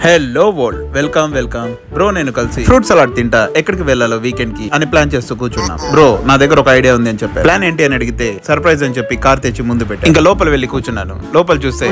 Hello world, welcome bro. నేను కలిసి fruit salad తింటా, ఎక్కడికి వెళ్ళాలో వీకెండ్ కి అని ప్లాన్ చేస్తూ కూర్చున్నా. బ్రో నా దగ్గర ఒక ఐడియా ఉంది అని చెప్పారు. ప్లాన్ ఏంటి అని అడిగితే సర్ప్రైజ్ అని చెప్పి కార్ తెచ్చి ముందు పెట్టి ఇంకా లోపల వెళ్ళి కూర్చున్నాను. లోపల చూస్తే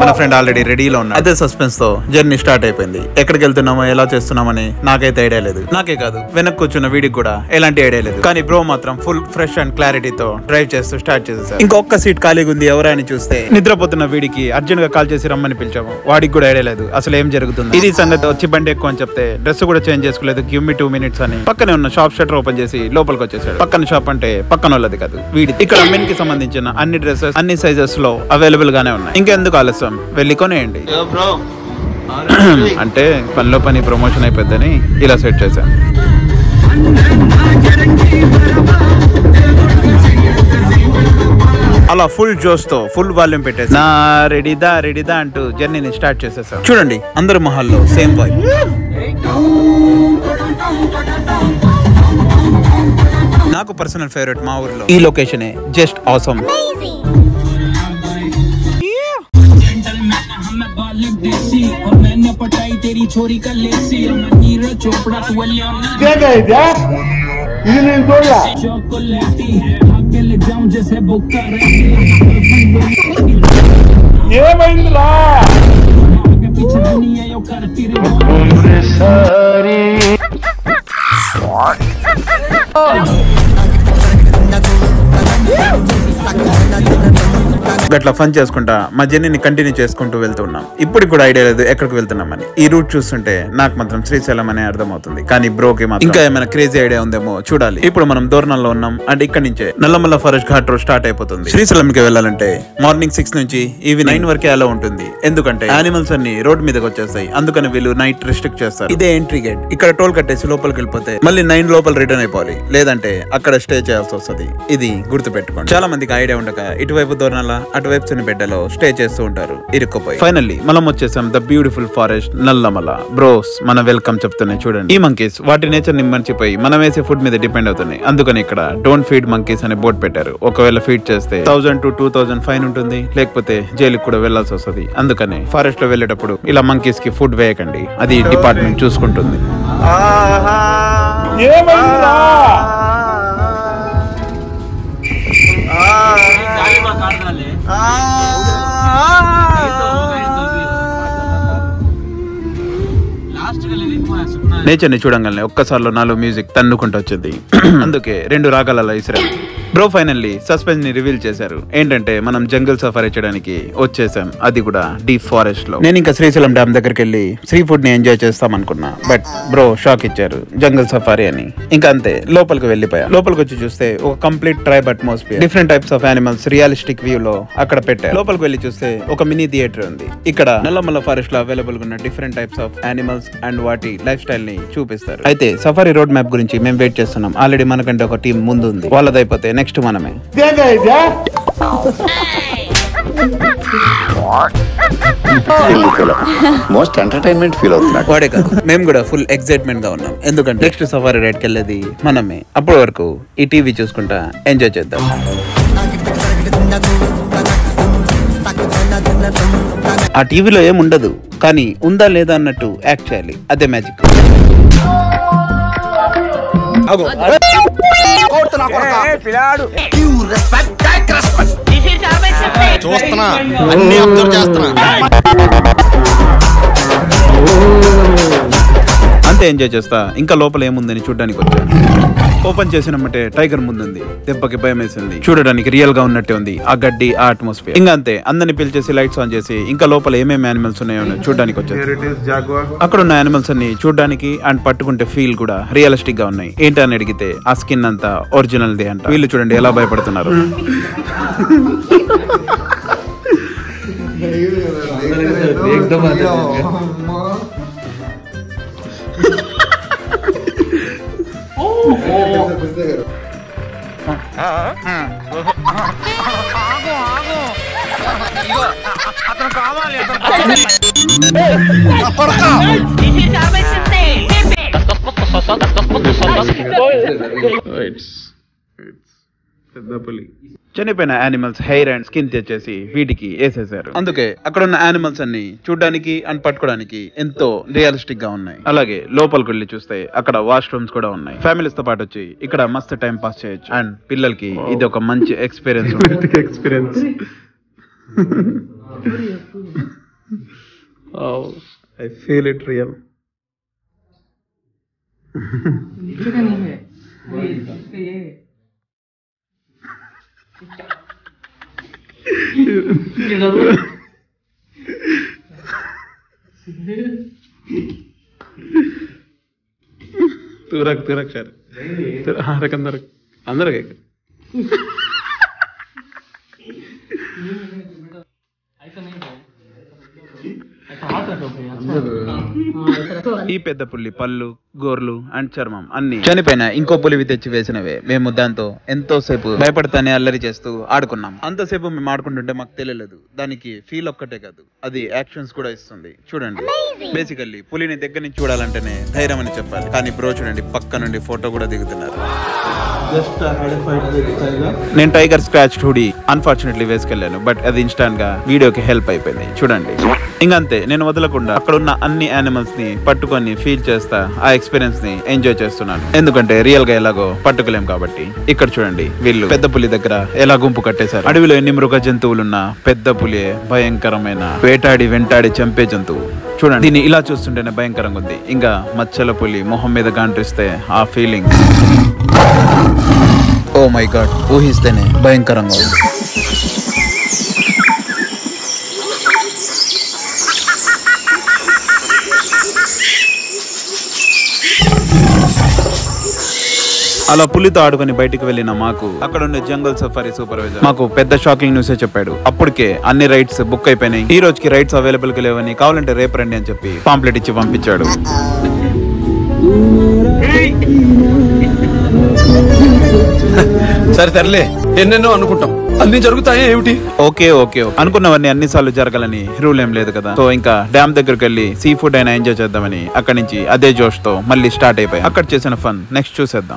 మన ఫ్రెండ్ ఆల్రెడీ రెడీలో ఉన్నాడు. అదే సస్పెన్స్ తో జర్నీ స్టార్ట్ అయిపోయింది. ఎక్కడికి వెళ్తున్నామో ఎలా చేస్తున్నామని నాకైతే ఐడియా లేదు. నాకే కాదు, వెనక్కి కూర్చున్న వీడికి కూడా ఎలాంటి ఐడియా లేదు. కానీ బ్రో మాత్రం ఫుల్ ఫ్రెష్ అండ్ క్లారిటీతో డ్రైవ్ చేస్తూ స్టార్ట్ చేసేసారు. ఇంకొక సీట్ ఖాళీగా ఉంది ఎవరా అని చూస్తే నిద్రపోతున్న వీడికి అర్జెంట్ గా కాల్ చేసి రమ్మని పిలిచాము. వాడికి కూడా ఐడియా లేదు అసలు ఏం జరుగుతుంది. ఇది సంగతి. వచ్చి బండి ఎక్కువ అని చెప్తే డ్రెస్ కూడా చేంజ్ చేసుకోలేదు. గివ్ మీ 2 minutes అని పక్కనే ఉన్న షాప్ షట్టర్ ఓపెన్ చేసి లోపలికి వచ్చేసాడు. పక్కన షాప్ అంటే పక్కన వాళ్ళది కాదు, వీడి. ఇక్కడ మెన్ కి సంబంధించిన అన్ని డ్రెస్సెస్ అన్ని సైజెస్ లో అవైలబుల్ గానే ఉన్నాయి. ఇంకెందుకు ఆలస్యం, వెళ్ళి కొనేయండి. అంటే పనిలో పని ప్రమోషన్ అయిపోద్దని ఇలా సెట్ చేశాను. అలా ఫుల్ జోష్ తో ఫుల్ వాల్యూమ్ పెట్టేసి నా రెడీదా అంటూ జర్నీని స్టార్ట్ చేసేసాం. చూడండి అందరు మొహాల్లో సేమ్ వైబ్. నాకు పర్సనల్ ఫేవరెట్ మా ఊర్లో ఈ లొకేషనే జస్ట్ ఆసమ్. ఏమైందిరా గట్లా ఫన్ చేసుకుంటా మా జర్నీని కంటిన్యూ చేసుకుంటూ వెళ్తున్నాం. ఇప్పుడు కూడా ఐడియా లేదు ఎక్కడికి వెళ్తున్నామని. ఈ రూట్ చూస్తుంటే నాకు మాత్రం శ్రీశైలం అనే అర్థమవుతుంది. కానీ బ్రోకి మాత్రం ఇంకా ఏమైనా క్రేజీ ఐడియా ఉందేమో చూడాలి. ఇప్పుడు మనం దోర్నంలో ఉన్నాం అండ్ ఇక్కడ నుంచే Nallamala forest ghat road start అయిపోతుంది. శ్రీశైలంకి వెళ్ళాలంటే మార్నింగ్ 6 నుంచి ఈవినింగ్ 9 వరకే అలా ఉంటుంది. ఎందుకంటే యానిమల్స్ అన్ని రోడ్ మీదకి వచ్చేస్తాయి. అందుకని వీళ్ళు నైట్ రిస్ట్రిక్ట్ చేస్తారు. ఇదే ఎంట్రీ గేట్. ఇక్కడ టోల్ కట్టేసి లోపలికి వెళ్ళిపోతే మళ్ళీ 9 లోపల రిటర్న్ అయిపోవాలి, లేదంటే అక్కడ స్టే చేయాల్సి వస్తుంది. ఇది గుర్తు పెట్టుకోండి. చాలా మందికి ఐడియా ఉండక ఇటువైపు దోర్నాల అటువైపు చిన్నబిడ్డలో స్టే చేస్తూ ఉంటారు ఇరుక్కుపోయి. ఫైనల్లీ మనం వచ్చేసాం the beautiful forest Nallamala. Bros మన వెల్కమ్ చెప్తున్నాయి చూడండి. ఈ మంకీస్ వాటి నేచర్ ని మర్చిపోయి మనం వేసే ఫుడ్ మీద డిపెండ్ అవుతున్నాయి. అందుకని ఇక్కడ డోంట్ ఫీడ్ మంకీస్ అనే బోర్డు పెట్టారు. ఒకవేళ ఫీడ్ చేస్తే 1000 to 2000 ఫైన్ ఉంటుంది, లేకపోతే జైలుకి కూడా వెళ్లాల్సి వస్తుంది. అందుకని ఫారెస్ట్ లో వెళ్ళేటప్పుడు ఇలా మంకీస్ కి ఫుడ్ వేయకండి, అది డిపార్ట్మెంట్ చూసుకుంటుంది. నేచర్ ని చూడంగానే ఒక్కసారిలో నాలో మ్యూజిక్ తన్నుకుంటూ వచ్చింది. అందుకే 2 రాగాలలో ఇసిరాను. బ్రో ఫైనల్లీ సస్పెన్స్ ని రివీల్ చేశారు. ఏంటంటే మనం జంగల్ సఫారీ చేయడానికి వచ్చేసాం, అది కూడా డీప్ ఫారెస్ట్ లో. నేను ఇంకా శ్రీశైలం డ్యామ్ దగ్గరికి వెళ్ళి సీ ఫుడ్ ని ఎంజాయ్ చేస్తాం అనుకున్నా. బట్ బ్రో షాక్ ఇచ్చారు, జంగల్ సఫారీ అని. ఇంకా అంతే లోపలికి వెళ్ళిపోయా. లోపలికి వచ్చి చూస్తే ఒక complete tribe atmosphere, different types of animals realistic view లో అక్కడ పెట్టారు. లోపలికి వెళ్ళి చూస్తే ఒక మినీ థియేటర్ ఉంది. ఇక్కడ నల్లమల్ల ఫారెస్ట్ లో అవైలబుల్ ఉన్న different types of animals and వాటి లైఫ్ స్టైల్ ని చూపిస్తారు. అయితే సఫారీ రోడ్ మ్యాప్ గురించి మేము వెయిట్ చేస్తున్నాం. ఆల్రెడీ మనకంటే ఒక టీం ముందు ఉంది, వాళ్ళదైపోతే నెక్స్ట్ మనమే. మోస్ట్ ఎంటర్టైన్మెంట్ ఫీల్ అవుతున్నాడు వాడే కాదు, మేము కూడా ఫుల్ ఎక్సైట్మెంట్ గా ఉన్నాం. ఎందుకంటే నెక్స్ట్ సఫారీ రైడ్ కి వెళ్ళేది మనమే. అప్పటి వరకు ఈ టీవీ చూసుకుంటా ఎంజాయ్ చేద్దాం. ఆ టీవీలో ఏముండదు, కానీ ఉందా లేదా అన్నట్టు యాక్ట్ చేయాలి, అదే మ్యాజిక్. చూస్తున్నా, అన్ని అబ్జర్వ్ చేస్తున్నా. అంతే ఎంజాయ్ చేస్తా. ఇంకా లోపల ఏముందని చూడడానికి వచ్చాను. ఓపెన్ చేసినమ్మంటే టైగర్ ముందుంది. దెబ్బకి భయం వేసింది. చూడడానికి రియల్ గా ఉన్నట్టే ఉంది ఆ గడ్డి, ఆ అట్మాస్ఫియర్. ఇంకా అంతే అందరిని పిలిచేసి లైట్స్ ఆన్ చేసి ఇంకా లోపల ఏమేమి యానిమల్స్ ఉన్నాయో చూడడానికి వచ్చాను. అక్కడ ఉన్న యానిమల్స్ అన్ని చూడడానికి అండ్ పట్టుకుంటే ఫీల్ కూడా రియలిస్టిక్ గా ఉన్నాయి. ఏంటని అడిగితే ఆ స్కిన్ అంతా ఒరిజినల్ దే అంట. వీళ్ళు చూడండి ఎలా భయపడుతున్నారు. అతను కావాలి. పెద్ద పులి. చనిపోయిన యానిమల్స్ హెయిర్ అండ్ స్కిన్ తెచ్చేసి వీటికి వేసేసారు. అందుకే అక్కడ ఉన్న యానిమల్స్ అన్ని చూడడానికి అండ్ పట్టుకోవడానికి ఎంతో రియలిస్టిక్ గా ఉన్నాయి. అలాగే లోపలికి వెళ్ళి చూస్తే అక్కడ వాష్రూమ్స్ కూడా ఉన్నాయి. ఫ్యామిలీస్ తో పాటు వచ్చి ఇక్కడ మస్తు టైం పాస్ చేయొచ్చు. అండ్ పిల్లలకి ఇది ఒక మంచి experience. I feel it real. तुरक सर रख अंदर ఈ పెద్ద పులి పళ్ళు, గోర్లు అండ్ చర్మం అన్ని చనిపోయిన ఇంకో పులివి తెచ్చి వేసినవే. మేము దాంతో ఎంతో సేపు భయపడతానే అల్లరి చేస్తూ ఆడుకున్నాం. అంతసేపు మేము ఆడుకుంటుంటే మాకు తెలియలేదు. దానికి ఫీల్ ఒక్కటే కాదు, అది యాక్షన్స్ కూడా ఇస్తుంది. చూడండి, బేసికల్లీ పులిని దగ్గర నుంచి చూడాలంటేనే ధైర్యం అని చెప్పాలి. కానీ బ్రో చూడండి, పక్క నుండి ఫోటో కూడా దిగుతున్నారు. నేను టైగర్ స్క్రాచ్ హుడీ అన్ఫార్చునేట్లీ వేసుకెళ్ళాను, బట్ అది ఇన్స్టాంట్ గా వీడియోకి హెల్ప్ అయిపోయింది. చూడండి, ఇంకంతే నేను వదలకుండా అక్కడ ఉన్న అన్ని యానిమల్స్ ని పట్టుకొని ఫీల్ చేస్తా ఆ ఎక్స్పీరియన్స్ ని ఎంజాయ్ చేస్తున్నాను. ఎందుకంటే రియల్ గా ఎలాగో పట్టుకోలేం కాబట్టి. ఇక్కడ చూడండి, వీళ్ళు పెద్ద పులి దగ్గర ఎలా గుంపు కట్టేశారు. అడవిలో ఎన్ని మృగ జంతువులున్నా పెద్ద పులి భయంకరమైన వేటాడి వెంటాడి చంపే జంతువు. చూడండి, దీన్ని ఇలా చూస్తుంటేనే భయంకరంగా ఉంది. ఇంకా మచ్చల పులి మొహం మీద గాంటిస్తే ఆ ఫీలింగ్, ఓ మై గాడ్, ఊహిస్తేనే భయంకరంగా ఉంది. అలా పులితో ఆడుకుని బయటికి వెళ్ళిన మాకు అక్కడ ఉండే జంగల్ సఫారీ సూపర్వైజర్ మాకు పెద్ద షాకింగ్ న్యూస్ చెప్పాడు. అప్పటికే అన్ని రైడ్స్ బుక్ అయిపోయినాయి. ఈ రోజుకి రైడ్స్ అవైలబుల్ గా లేవని, కావాలంటే రేపు రండి అని చెప్పి పాంప్లెట్ ఇచ్చి పంపించాడు. సరే తరలే, ఎన్నెన్నో అనుకుంటాం, అన్ని జరుగుతాయా ఏమిటి? ఓకే అనుకున్నవన్నీ అన్నిసార్లు జరగాలని రూల్ ఏం లేదు కదా. సో ఇంకా డ్యామ్ దగ్గరికి వెళ్ళి సీ ఫుడ్ అయినా ఎంజాయ్ చేద్దామని అక్కడి నుంచి అదే జోష్ తో మళ్ళీ స్టార్ట్ అయిపోయి అక్కడ చేసిన ఫన్ నెక్స్ట్ చూసేద్దాం.